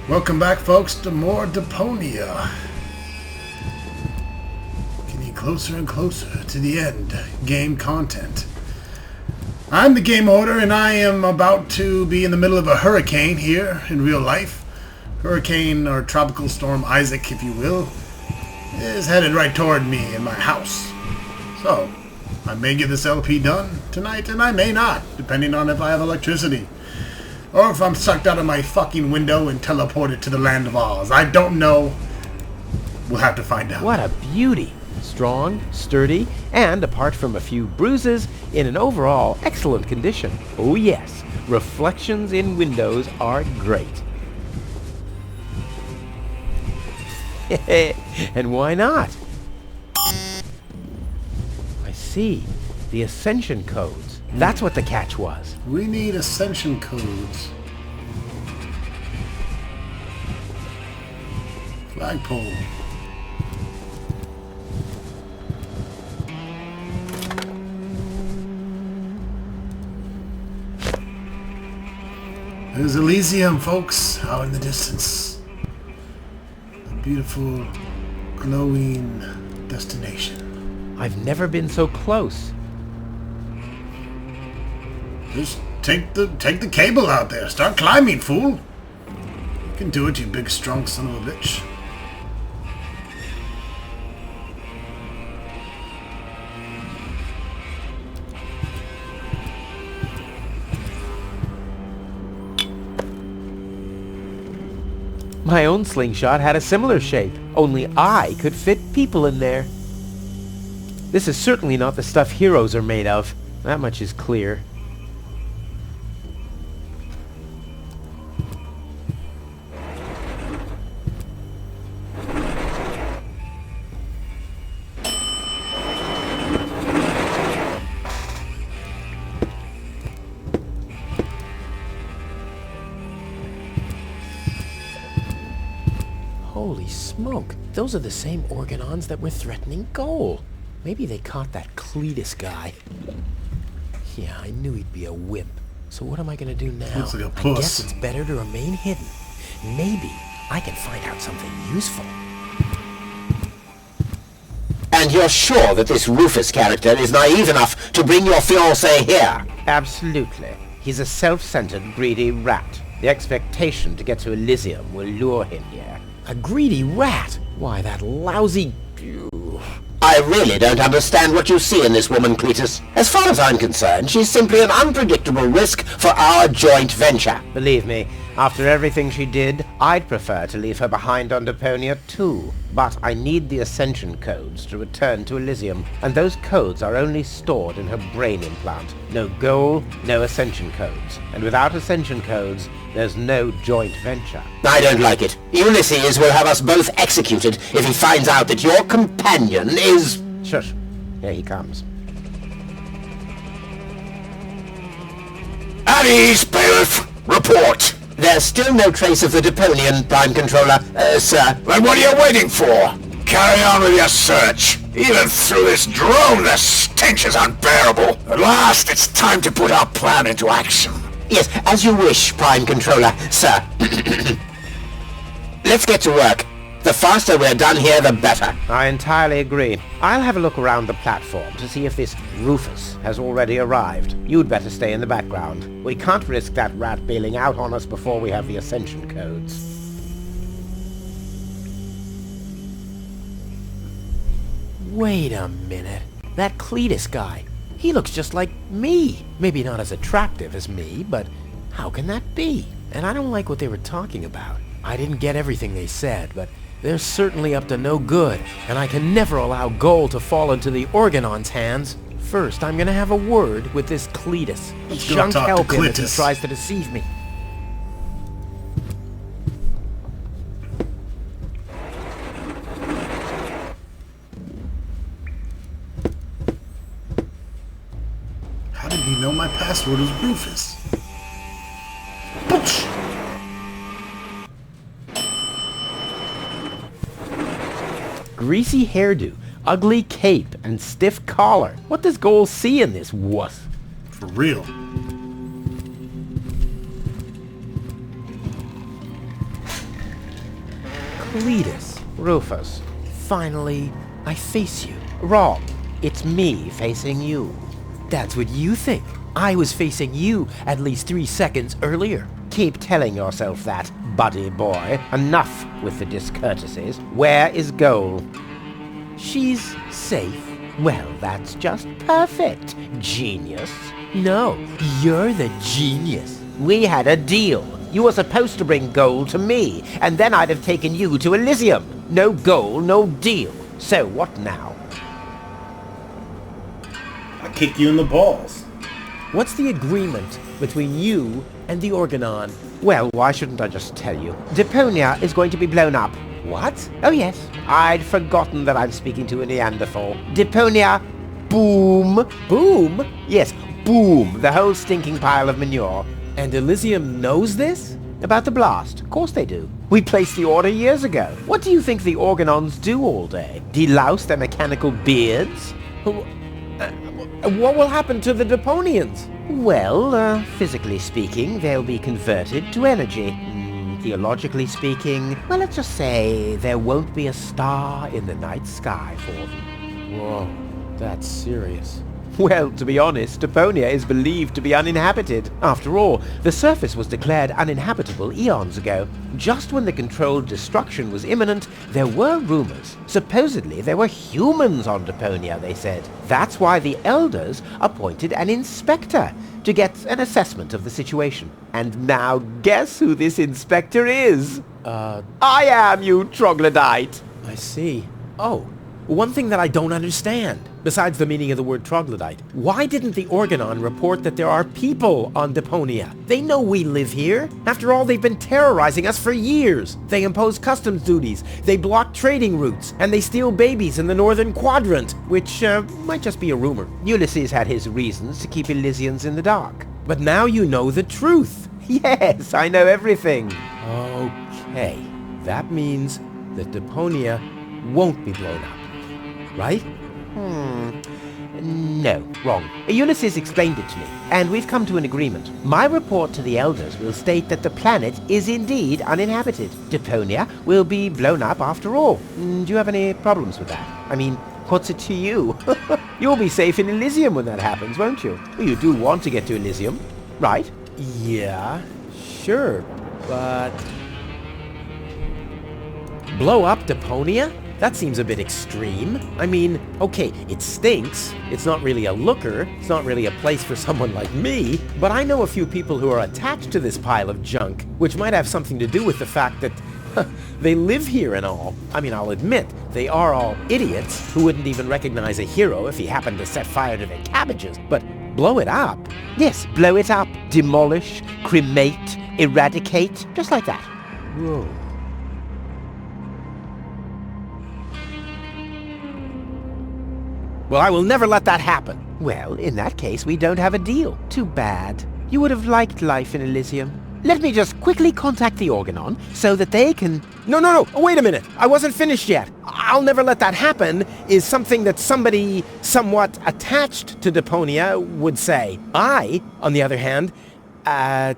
Welcome back, folks, to more Deponia. Getting closer and closer to the end. Game content. I'm the game owner, and I am about to be in the middle of a hurricane here in real life. Hurricane, or Tropical Storm Isaac, if you will, is headed right toward me in my house. So, I may get this LP done tonight, and I may not, depending on if I have electricity. Or if I'm sucked out of my fucking window and teleported to the land of Oz. I don't know. We'll have to find out. What a beauty. Strong, sturdy, and apart from a few bruises, in an overall excellent condition. Oh yes, reflections in windows are great. And why not? I see. The Ascension codes. That's what the catch was. We need Ascension codes. Flagpole. There's Elysium, folks, out in the distance. A beautiful, glowing destination. I've never been so close. Just take the cable out there. Start climbing, fool. You can do it, you big, strong son of a bitch. My own slingshot had a similar shape, only I could fit people in there. This is certainly not the stuff heroes are made of. That much is clear. Holy smoke, those are the same Organons that were threatening Goal. Maybe they caught that Cletus guy. Yeah, I knew he'd be a wimp. So what am I gonna do now? Looks like a I puss. guess it's better to remain hidden. Maybe I can find out something useful. And you're sure that this Rufus character is naive enough to bring your fiancé here? Absolutely. He's a self-centered, greedy rat. The expectation to get to Elysium will lure him here. A greedy rat? Why, that lousy... I really don't understand what you see in this woman, Cletus. As far as I'm concerned, she's simply an unpredictable risk for our joint venture. Believe me, after everything she did, I'd prefer to leave her behind on Deponia too. But I need the Ascension codes to return to Elysium, and those codes are only stored in her brain implant. No goal, no Ascension codes. And without Ascension codes, there's no joint venture. I don't like it. Ulysses will have us both executed if he finds out that your companion is... Shush. Here he comes. At ease, bailiff. Report. There's still no trace of the Deponian Prime Controller, sir. Then what are you waiting for? Carry on with your search. Even through this drone, the stench is unbearable. At last, it's time to put our plan into action. Yes, as you wish, Prime Controller, sir. Let's get to work. The faster we're done here, the better. I entirely agree. I'll have a look around the platform to see if this Rufus has already arrived. You'd better stay in the background. We can't risk that rat bailing out on us before we have the Ascension codes. Wait a minute. That Cletus guy. He looks just like me. Maybe not as attractive as me, but how can that be? And I don't like what they were talking about. I didn't get everything they said, but they're certainly up to no good, and I can never allow Goal to fall into the Organon's hands. First, I'm gonna have a word with this Cletus. Let's go Junk talk to help him if he Cletus. tries to deceive me. How did he know my password was Rufus? Boosh! Greasy hairdo, ugly cape, and stiff collar. What does Goal see in this wuss? For real. Cletus. Rufus. Finally, I face you. Wrong. It's me facing you. That's what you think. I was facing you at least 3 seconds earlier. Keep telling yourself that, buddy boy. Enough with the discourtesies. Where is Goal? She's safe. Well, that's just perfect, genius. No, you're the genius. We had a deal. You were supposed to bring Goal to me, and then I'd have taken you to Elysium. No Goal, no deal. So what now? I kick you in the balls. What's the agreement between you and the Organon? Well, why shouldn't I just tell you? Deponia is going to be blown up. What? Oh yes, I'd forgotten that I'm speaking to a Neanderthal. Deponia, boom. Boom? Yes, boom, the whole stinking pile of manure. And Elysium knows this? About the blast? Of course they do. We placed the order years ago. What do you think the Organons do all day? Delouse their mechanical beards? What will happen to the Deponians? Well, physically speaking, they'll be converted to energy. Theologically speaking, well, let's just say there won't be a star in the night sky for them. Whoa, that's serious. Well, to be honest, Deponia is believed to be uninhabited. After all, the surface was declared uninhabitable eons ago. Just when the controlled destruction was imminent, there were rumors. Supposedly, there were humans on Deponia, they said. That's why the Elders appointed an inspector to get an assessment of the situation. And now guess who this inspector is? I am, you troglodyte! I see. Oh, one thing that I don't understand, besides the meaning of the word troglodyte. Why didn't the Organon report that there are people on Deponia? They know we live here. After all, they've been terrorizing us for years. They impose customs duties, they block trading routes, and they steal babies in the northern quadrant, which might just be a rumor. Ulysses had his reasons to keep Elysians in the dark. But now you know the truth. Yes, I know everything. Okay, that means that Deponia won't be blown up, right? No, wrong. Ulysses explained it to me, and we've come to an agreement. My report to the Elders will state that the planet is indeed uninhabited. Deponia will be blown up after all. Do you have any problems with that? I mean, what's it to you? You'll be safe in Elysium when that happens, won't you? Well, you do want to get to Elysium, right? Yeah, sure, but... Blow up Deponia? That seems a bit extreme. I mean, okay, it stinks. It's not really a looker. It's not really a place for someone like me. But I know a few people who are attached to this pile of junk, which might have something to do with the fact that they live here and all. I mean, I'll admit, they are all idiots who wouldn't even recognize a hero if he happened to set fire to their cabbages. But blow it up? Yes, blow it up. Demolish, cremate, eradicate, just like that. Whoa. Well, I will never let that happen. Well, in that case, we don't have a deal. Too bad. You would have liked life in Elysium. Let me just quickly contact the Organon so that they can... No, wait a minute. I wasn't finished yet. I'll never let that happen is something that somebody somewhat attached to Deponia would say. I, on the other hand, I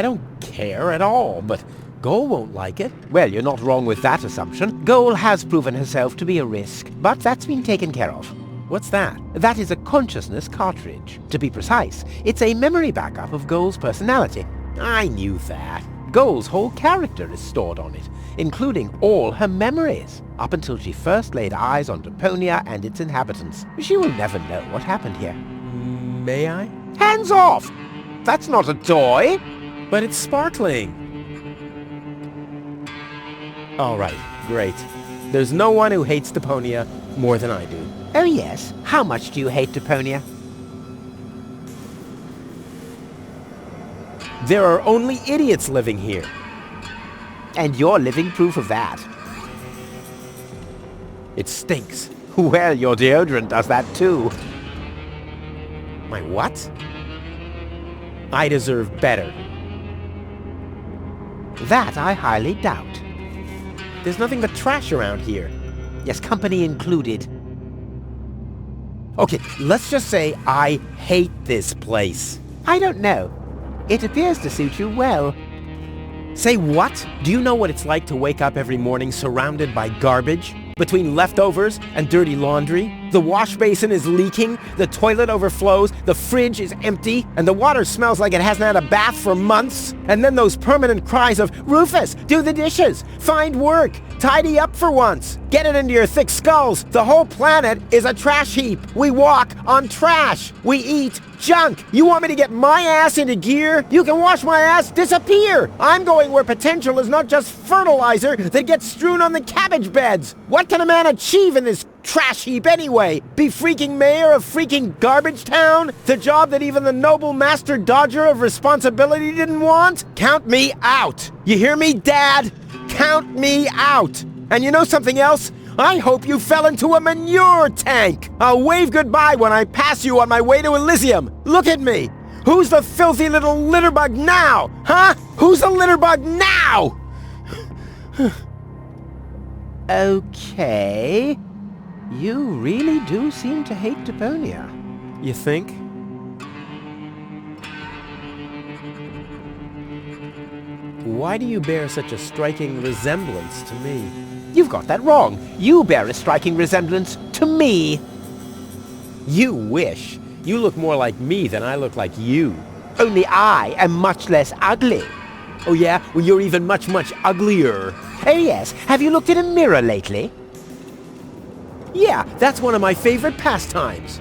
don't care at all, but Goal won't like it. Well, you're not wrong with that assumption. Goal has proven herself to be a risk, but that's been taken care of. What's that? That is a consciousness cartridge. To be precise, it's a memory backup of Goal's personality. I knew that. Goal's whole character is stored on it, including all her memories, up until she first laid eyes on Deponia and its inhabitants. She will never know what happened here. May I? Hands off! That's not a toy! But it's sparkling. All right, great. There's no one who hates Deponia more than I do. Oh yes? How much do you hate Deponia? There are only idiots living here. And you're living proof of that. It stinks. Well, your deodorant does that too. My what? I deserve better. That I highly doubt. There's nothing but trash around here. Yes, company included. Okay, let's just say I hate this place. I don't know. It appears to suit you well. Say what? Do you know what it's like to wake up every morning surrounded by garbage? Between leftovers and dirty laundry? The wash basin is leaking, the toilet overflows, the fridge is empty, and the water smells like it hasn't had a bath for months? And then those permanent cries of, "Rufus, do the dishes! Find work! Tidy up for once! Get it into your thick skulls! The whole planet is a trash heap! We walk on trash! We eat junk! You want me to get my ass into gear? You can watch my ass disappear! I'm going where potential is not just fertilizer that gets strewn on the cabbage beds! What can a man achieve in this trash heap anyway? Be freaking mayor of freaking garbage town? The job that even the noble master dodger of responsibility didn't want? Count me out! You hear me, Dad? Count me out! And you know something else? I hope you fell into a manure tank! I'll wave goodbye when I pass you on my way to Elysium! Look at me! Who's the filthy little litterbug now? Huh? Who's the litterbug now? Okay. You really do seem to hate Deponia. You think? Why do you bear such a striking resemblance to me? You've got that wrong. You bear a striking resemblance to me. You wish. You look more like me than I look like you. Only I am much less ugly. Oh yeah? Well, you're even much, much uglier. Oh yes, have you looked in a mirror lately? Yeah, that's one of my favorite pastimes.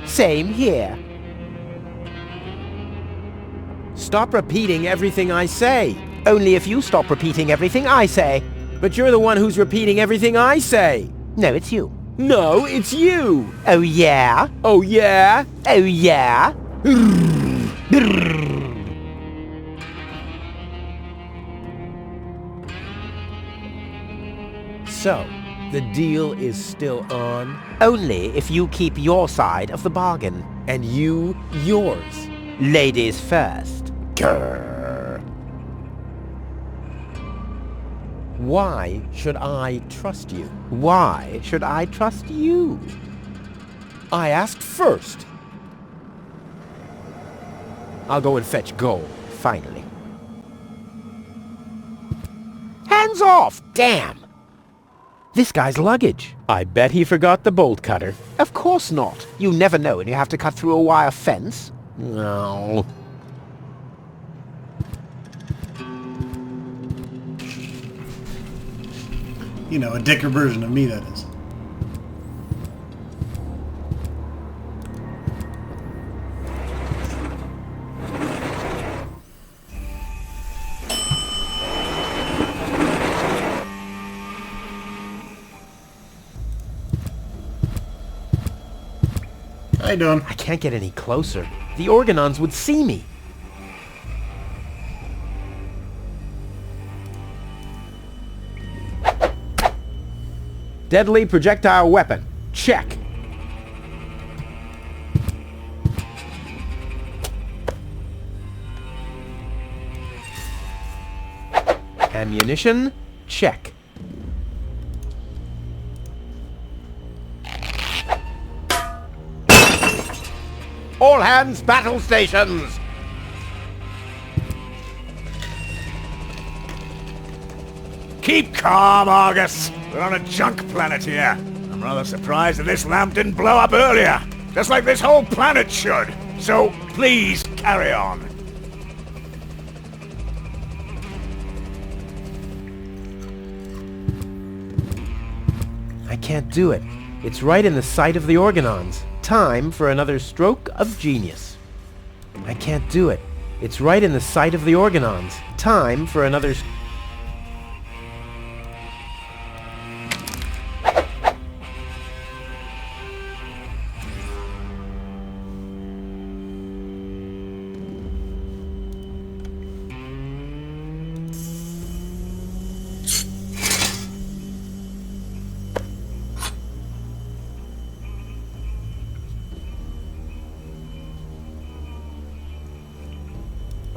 Same here. Stop repeating everything I say. Only if you stop repeating everything I say. But you're the one who's repeating everything I say. No, it's you. No, it's you. Oh yeah? Oh yeah? Oh yeah? So, the deal is still on? Only if you keep your side of the bargain. And you, yours. Ladies first. Grr. Why should I trust you? Why should I trust you? I asked first. I'll go and fetch gold. Finally. Hands off! Damn! This guy's luggage. I bet he forgot the bolt cutter. Of course not. You never know when you have to cut through a wire fence. No. You know, a dicker version of me, that is. How you doing? I can't get any closer. The Organons would see me. Deadly projectile weapon. Check. Ammunition. Check. All hands, battle stations! Keep calm, Argus. We're on a junk planet here. I'm rather surprised that this lamp didn't blow up earlier. Just like this whole planet should. So, please, carry on. I can't do it. It's right in the sight of the Organons. Time for another stroke of genius. I can't do it. It's right in the sight of the Organons. Time for another...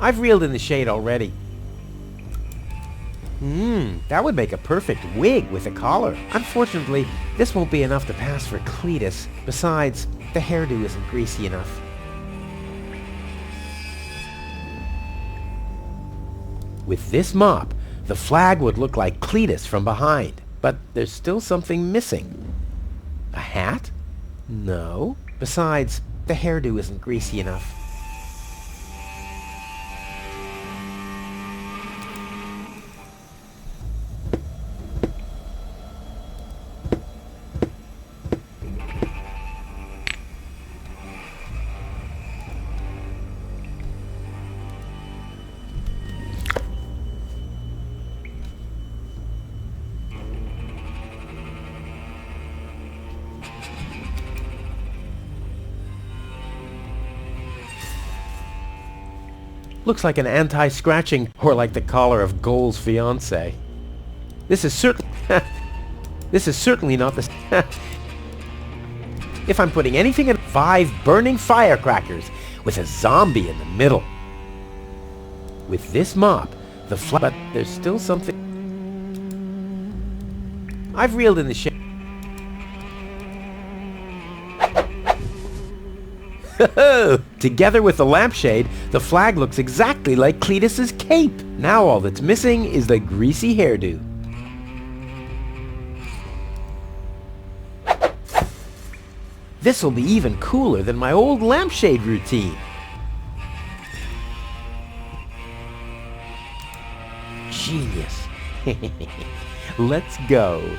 I've reeled in the shade already. That would make a perfect wig with a collar. Unfortunately, this won't be enough to pass for Cletus. Besides, the hairdo isn't greasy enough. With this mop, the flag would look like Cletus from behind. But there's still something missing. A hat? No. Besides, the hairdo isn't greasy enough. Looks like an anti-scratching, or like the collar of Goal's fiancé. This is certainly not the... If I'm putting anything in 5 burning firecrackers with a zombie in the middle. With this mop, but there's still something... I've reeled in the shade. Together with the lampshade, the flag looks exactly like Cletus's cape. Now all that's missing is the greasy hairdo. This'll be even cooler than my old lampshade routine. Genius. Let's go.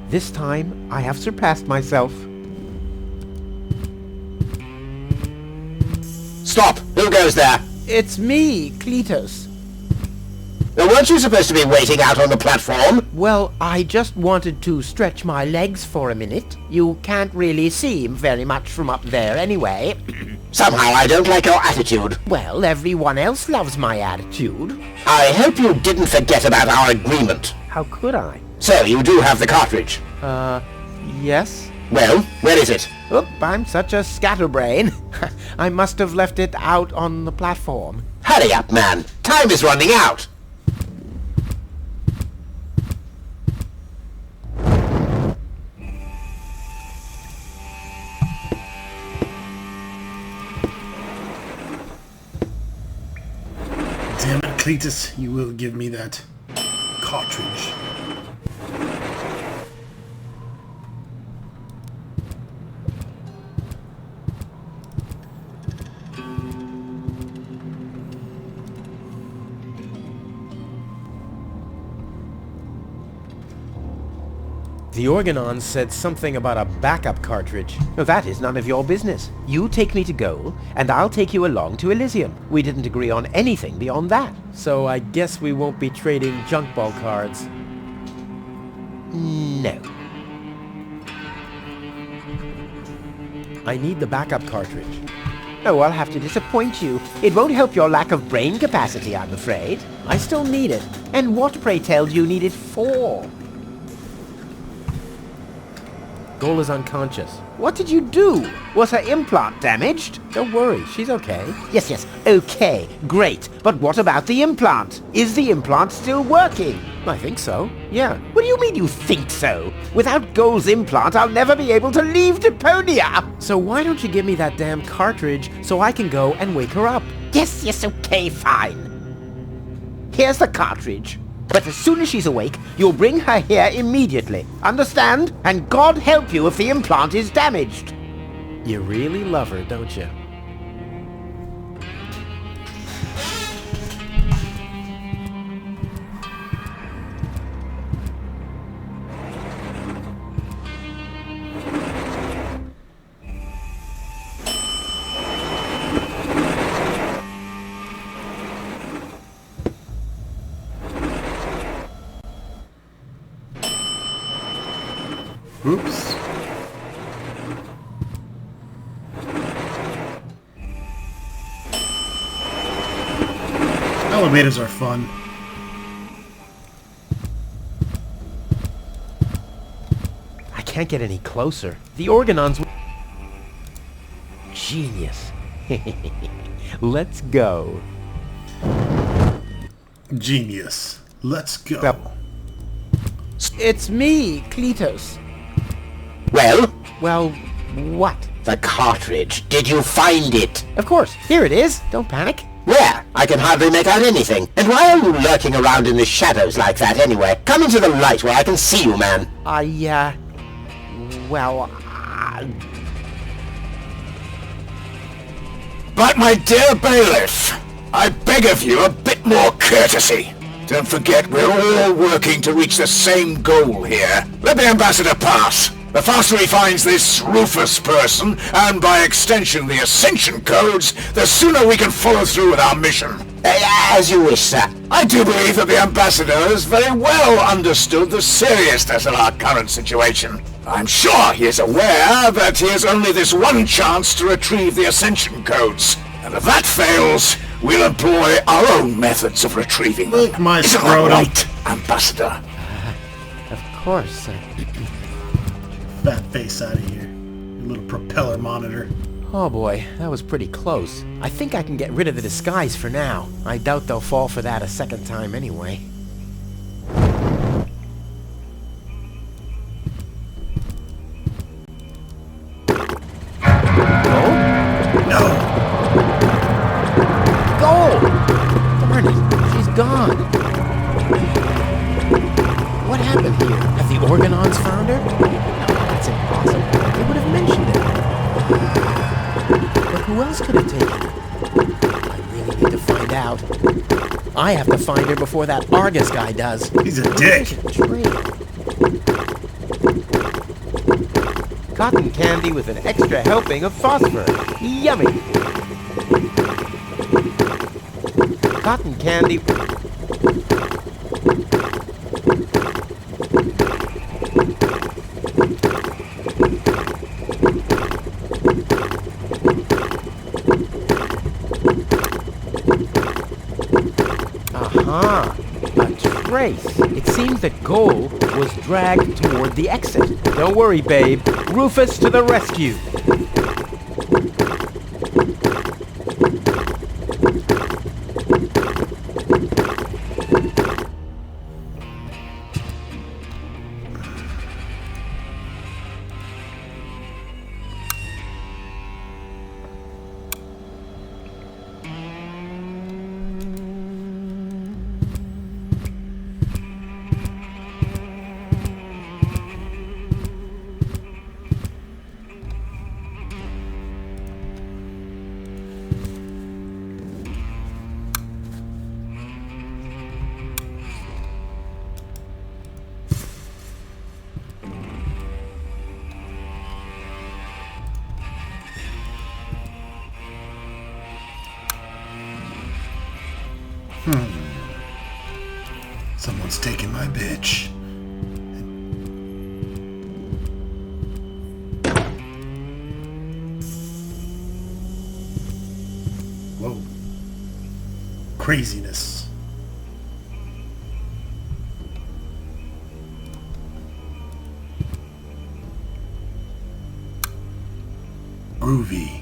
This time, I have surpassed myself. Stop! Who goes there? It's me, Cletus. Weren't you supposed to be waiting out on the platform? Well, I just wanted to stretch my legs for a minute. You can't really see very much from up there anyway. Somehow I don't like your attitude. Well, everyone else loves my attitude. I hope you didn't forget about our agreement. How could I? So, you do have the cartridge? Yes? Well, where is it? Oop, I'm such a scatterbrain. I must have left it out on the platform. Hurry up, man. Time is running out. Damn it, Cletus, you will give me that cartridge. The Organon said something about a backup cartridge. No, that is none of your business. You take me to Goal, and I'll take you along to Elysium. We didn't agree on anything beyond that. So I guess we won't be trading junk ball cards. No. I need the backup cartridge. Oh, I'll have to disappoint you. It won't help your lack of brain capacity, I'm afraid. I still need it. And what, pray tell, do you need it for? Goal is unconscious. What did you do? Was her implant damaged? Don't worry, she's okay. Yes, okay, great. But what about the implant? Is the implant still working? I think so, yeah. What do you mean you think so? Without Goal's implant, I'll never be able to leave Deponia! So why don't you give me that damn cartridge so I can go and wake her up? Yes, okay, fine. Here's the cartridge. But as soon as she's awake, you'll bring her here immediately. Understand? And God help you if the implant is damaged. You really love her, don't you? Oops. Elevators are fun. I can't get any closer. The Organon's... Genius. Let's go. Genius. Let's go. It's me, Cletus. Well? Well, what? The cartridge. Did you find it? Of course. Here it is. Don't panic. Where? I can hardly make out anything. And why are you lurking around in the shadows like that anyway? Come into the light where I can see you, man. Well, But my dear bailiff, I beg of you a bit more courtesy. Don't forget we're all working to reach the same goal here. Let the ambassador pass. The faster he finds this Rufus person, and by extension the Ascension codes, the sooner we can follow through with our mission. As you wish, sir. I do believe that the ambassador has very well understood the seriousness of our current situation. I'm sure he is aware that he has only this one chance to retrieve the Ascension codes. And if that fails, we'll employ our own methods of retrieving them. Look, my Isn't scrotum. that right, ambassador? of course. Fat face out of here. Your little propeller monitor. Oh boy, that was pretty close. I think I can get rid of the disguise for now. I doubt they'll fall for that a second time anyway. No. Goal! Darn it, she's gone. What happened here? Have the Organons found her? No, that's impossible. They would have mentioned it. But who else could have taken her? I really need to find out. I have to find her before that Argus guy does. He's a dick. Trail. Cotton candy with an extra helping of phosphor. Yummy! Cotton candy... Aha! A trace. It seems that Goal was dragged toward the exit. Don't worry, babe. Rufus to the rescue. Someone's taking my bitch. Whoa. Craziness. Groovy.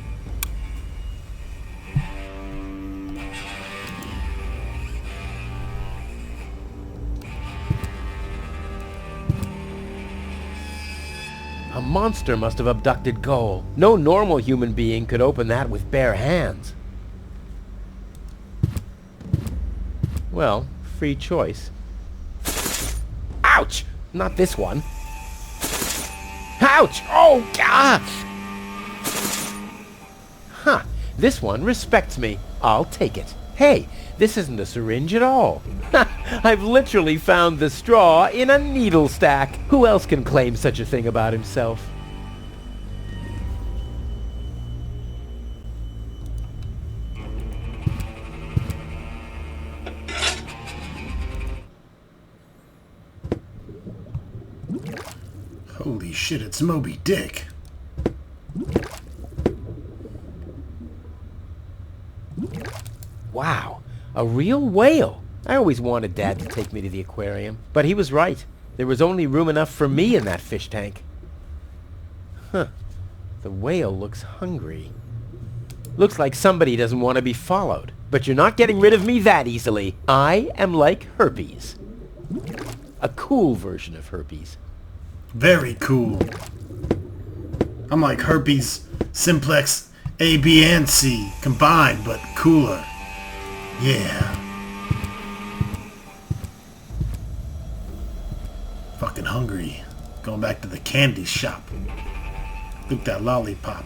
A monster must have abducted Goal. No normal human being could open that with bare hands. Well, free choice. Ouch! Not this one. Ouch! Oh, God! Huh. This one respects me. I'll take it. Hey, this isn't a syringe at all. I've literally found the straw in a needle stack. Who else can claim such a thing about himself? Holy shit, it's Moby Dick. Wow, a real whale. I always wanted Dad to take me to the aquarium, but he was right. There was only room enough for me in that fish tank. Huh. The whale looks hungry. Looks like somebody doesn't want to be followed. But you're not getting rid of me that easily. I am like herpes. A cool version of herpes. Very cool. I'm like herpes simplex A, B, and C combined, but cooler. Yeah. Fucking hungry. Going back to the candy shop. Look, that lollipop.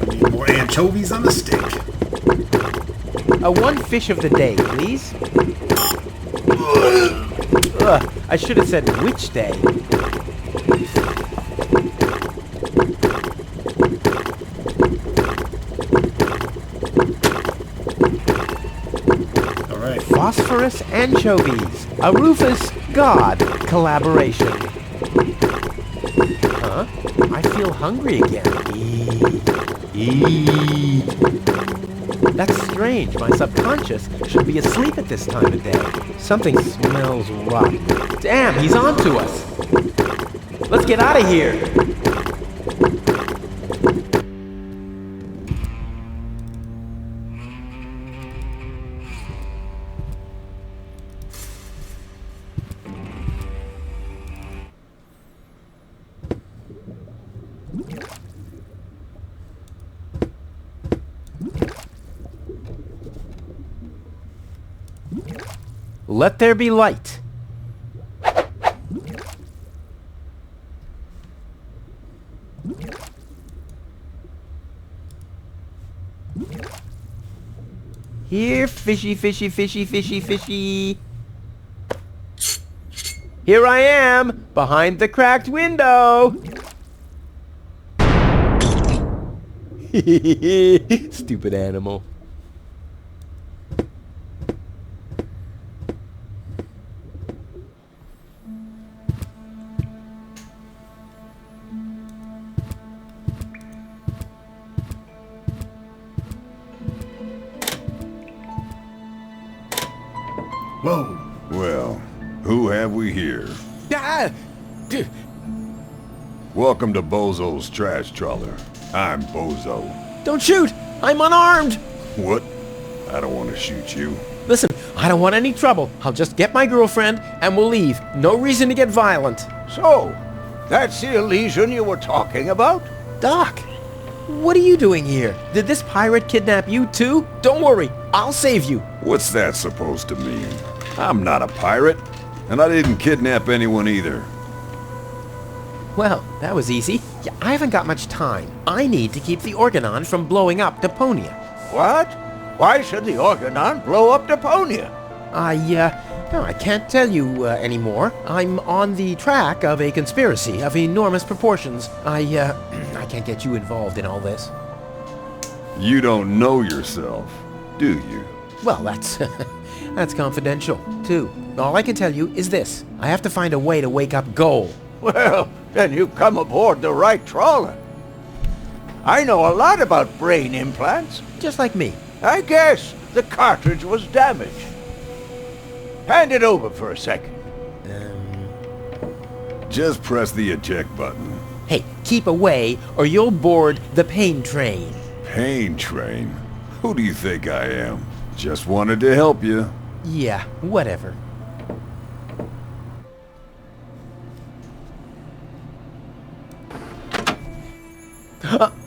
I need more anchovies on the stick. One fish of the day, please. I should have said which day. All right. Phosphorus anchovies. A Rufus God collaboration. Huh? I feel hungry again. Eat. That's strange. My subconscious should be asleep at this time of day. Something smells rotten. Damn, he's on to us. Let's get out of here. Let there be light. Here, fishy, fishy, fishy, fishy, fishy. Here I am, behind the cracked window. Stupid animal. Whoa. Well, who have we here? Ah! Welcome to Bozo's trash trawler. I'm Bozo. Don't shoot! I'm unarmed! What? I don't want to shoot you. Listen, I don't want any trouble. I'll just get my girlfriend and we'll leave. No reason to get violent. So, that's the Elysian you were talking about? Doc, what are you doing here? Did this pirate kidnap you too? Don't worry, I'll save you. What's that supposed to mean? I'm not a pirate, and I didn't kidnap anyone either. Well, that was easy. Yeah, I haven't got much time. I need to keep the Organon from blowing up Deponia. What? Why should the Organon blow up Deponia? No, I can't tell you anymore. I'm on the track of a conspiracy of enormous proportions. I can't get you involved in all this. You don't know yourself, do you? Well, that's that's confidential, too. All I can tell you is this. I have to find a way to wake up Goal. Well, then you've come aboard the right trawler. I know a lot about brain implants. Just like me. I guess the cartridge was damaged. Hand it over for a second. Just press the eject button. Hey, keep away or you'll board the pain train. Pain train? Who do you think I am? Just wanted to help you. Yeah, whatever.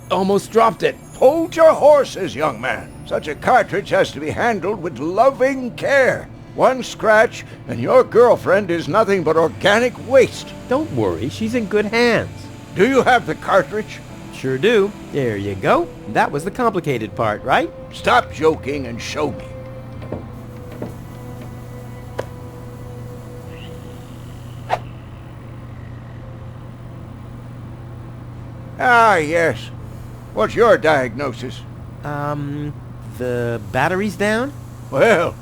Almost dropped it. Hold your horses, young man. Such a cartridge has to be handled with loving care. One scratch, and your girlfriend is nothing but organic waste. Don't worry, she's in good hands. Do you have the cartridge? Sure do. There you go. That was the complicated part, right? Stop joking and show me. Ah, yes. What's your diagnosis? The battery's down? Well,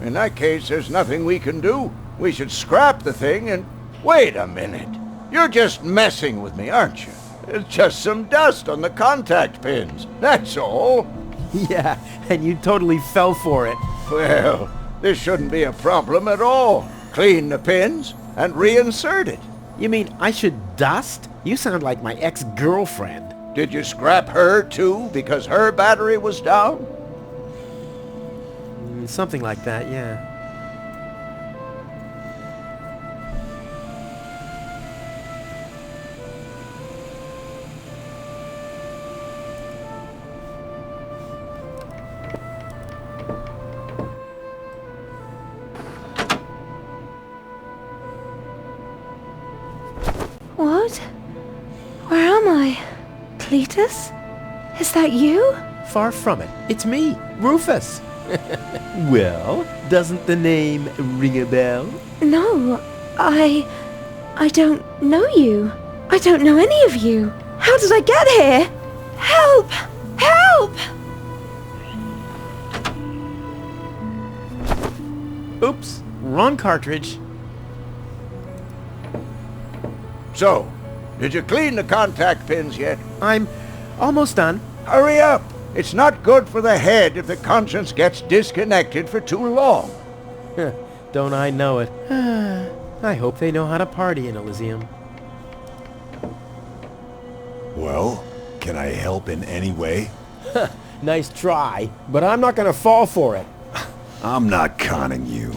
in that case, there's nothing we can do. We should scrap the thing and... Wait a minute. You're just messing with me, aren't you? It's just some dust on the contact pins. That's all. Yeah, and you totally fell for it. Well, this shouldn't be a problem at all. Clean the pins and reinsert it. You mean I should dust? You sound like my ex-girlfriend. Did you scrap her too because her battery was down? Something like that, yeah. Cletus? Is that you? Far from it. It's me, Rufus. Well, doesn't the name ring a bell? No, I don't know you. I don't know any of you. How did I get here? Help! Help! Oops, wrong cartridge. So, did you clean the contact pins yet? I'm almost done. Hurry up! It's not good for the head if the conscience gets disconnected for too long. Don't I know it? I hope they know how to party in Elysium. Well, can I help in any way? Nice try, but I'm not gonna fall for it. I'm not conning you.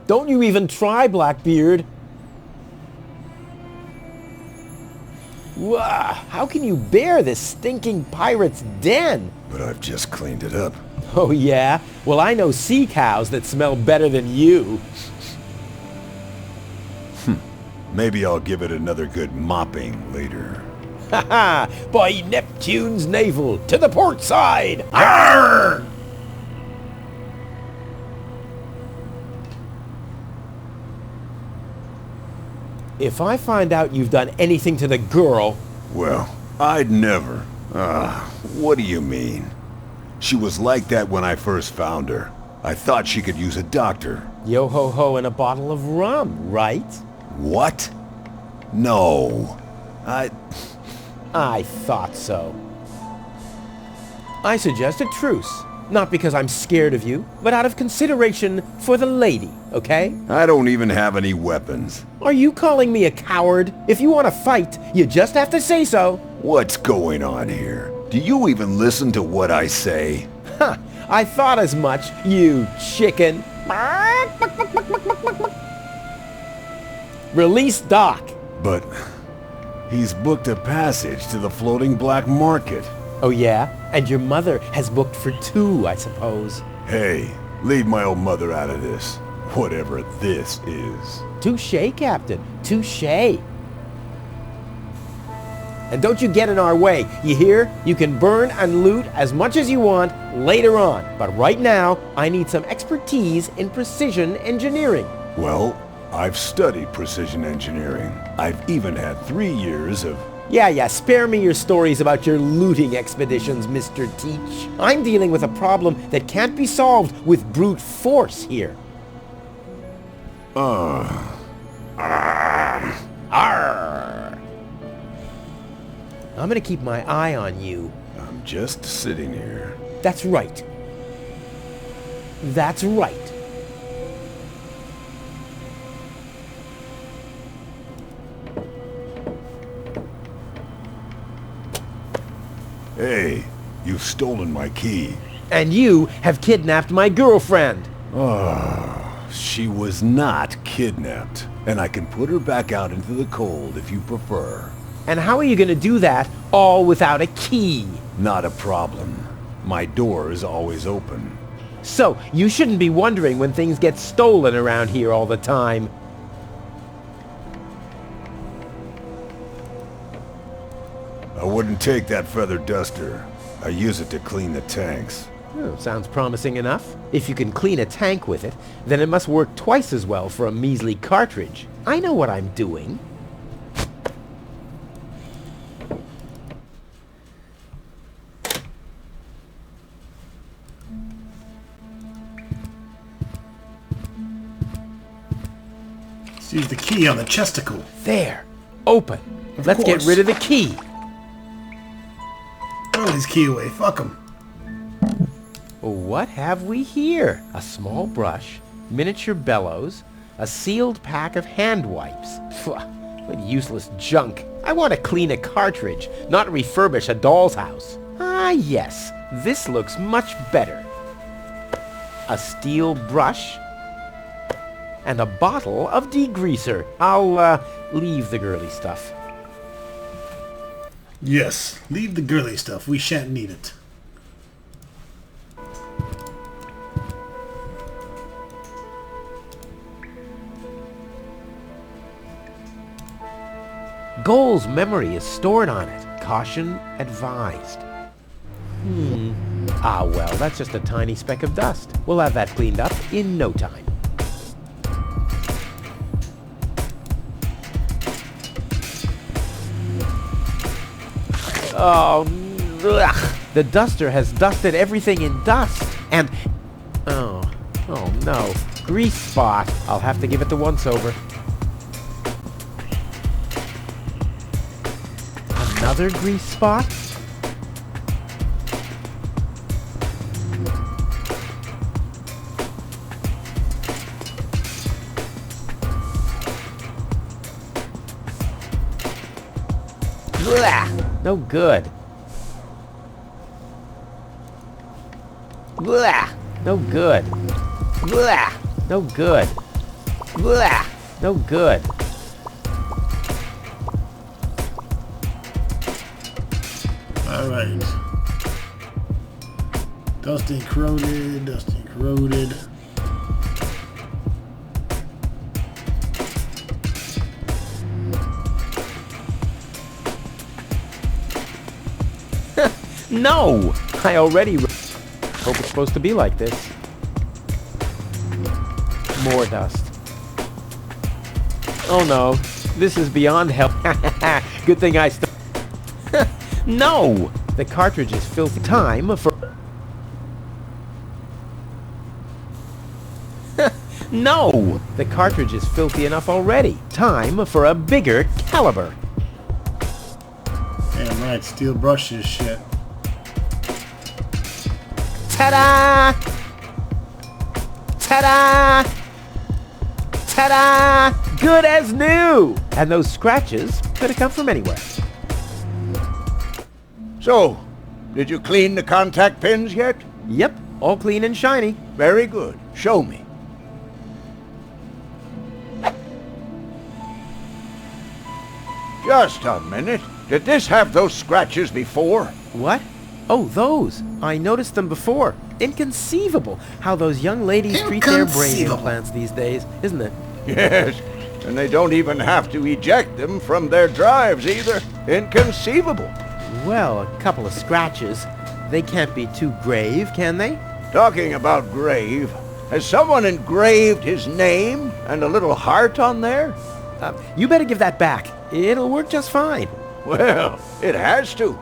Don't you even try, Blackbeard. Wah, how can you bear this stinking pirate's den? But I've just cleaned it up. Oh yeah? Well, I know sea cows that smell better than you. Maybe I'll give it another good mopping later. Haha! By Neptune's navel, to the port side! Arr! If I find out you've done anything to the girl... Well, I'd never. What do you mean? She was like that when I first found her. I thought she could use a doctor. Yo-ho-ho and a bottle of rum, right? What? No. I thought so. I suggest a truce. Not because I'm scared of you, but out of consideration for the lady, okay? I don't even have any weapons. Are you calling me a coward? If you want to fight, you just have to say so. What's going on here? Do you even listen to what I say? Ha! I thought as much, you chicken. Release Doc. But he's booked a passage to the floating black market. Oh yeah? And your mother has booked for 2, I suppose. Hey, leave my old mother out of this. Whatever this is. Touché, Captain. Touché. And don't you get in our way, you hear? You can burn and loot as much as you want later on. But right now, I need some expertise in precision engineering. Well, I've studied precision engineering. I've even had 3 years of... Yeah, spare me your stories about your looting expeditions, Mr. Teach. I'm dealing with a problem that can't be solved with brute force here. Arr. I'm gonna keep my eye on you. I'm just sitting here. That's right. That's right. Hey, you've stolen my key. And you have kidnapped my girlfriend. Oh, she was not kidnapped. And I can put her back out into the cold if you prefer. And how are you gonna do that all without a key? Not a problem. My door is always open. So, you shouldn't be wondering when things get stolen around here all the time. I wouldn't take that feather duster. I use it to clean the tanks. Oh, sounds promising enough. If you can clean a tank with it, then it must work twice as well for a measly cartridge. I know what I'm doing. Let's use the key on the chesticle. There. Open. Of Let's get course. rid of the key. Throw his key away. Fuck him. What have we here? A small brush, miniature bellows, a sealed pack of hand wipes. Phew, what useless junk. I want to clean a cartridge, not refurbish a doll's house. Ah, yes. This looks much better. A steel brush and a bottle of degreaser. I'll, leave the girly stuff. Yes, leave the girly stuff. We shan't need it. Goal's memory is stored on it. Caution advised. Ah, well, that's just a tiny speck of dust. We'll have that cleaned up in no time. Oh, ugh. The duster has dusted everything in dust. And, oh no, grease spot. I'll have to give it the once-over. Another grease spot? Blah! No good. Blah! No good. Blah! No good. Blah! No good. Alright. Dusty and corroded, dusty and corroded. No! I already hope it's supposed to be like this. More dust. Oh no, this is beyond help. Good thing I No! The cartridge is filthy. Time for... No! The cartridge is filthy enough already. Time for a bigger caliber. Damn right, steel brushes shit. Ta-da! Ta-da! Ta-da! Good as new! And those scratches could have come from anywhere. So, did you clean the contact pins yet? Yep, all clean and shiny. Very good. Show me. Just a minute. Did this have those scratches before? What? Oh, those. I noticed them before. Inconceivable how those young ladies treat their brain implants these days, isn't it? Yes, and they don't even have to eject them from their drives either. Inconceivable. Well, a couple of scratches. They can't be too grave, can they? Talking about grave, has someone engraved his name and a little heart on there? You better give that back. It'll work just fine. Well, it has to.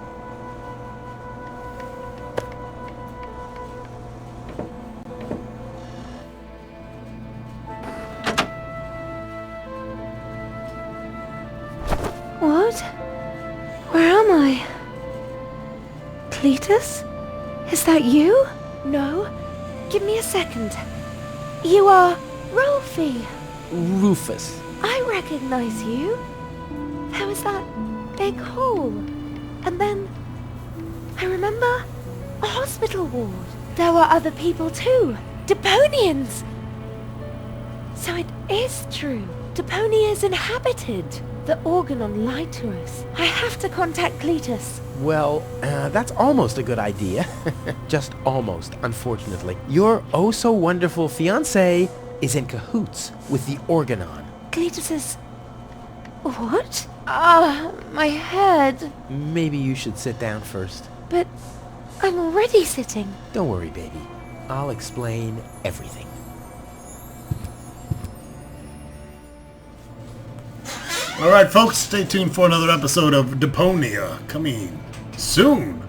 What? Where am I? Cletus? Is that you? No. Give me a second. You are Rolfie. Rufus. I recognize you. There was that big hole. And then I remember a hospital ward. There were other people too. Deponians! So it is true. Deponia is inhabited. The Organon lied to us. I have to contact Cletus. Well, that's almost a good idea. Just almost, unfortunately. Your oh-so-wonderful fiancé is in cahoots with the Organon. Cletus is... What? My head. Maybe you should sit down first. But I'm already sitting. Don't worry, baby. I'll explain everything. Alright folks, stay tuned for another episode of Deponia, coming soon.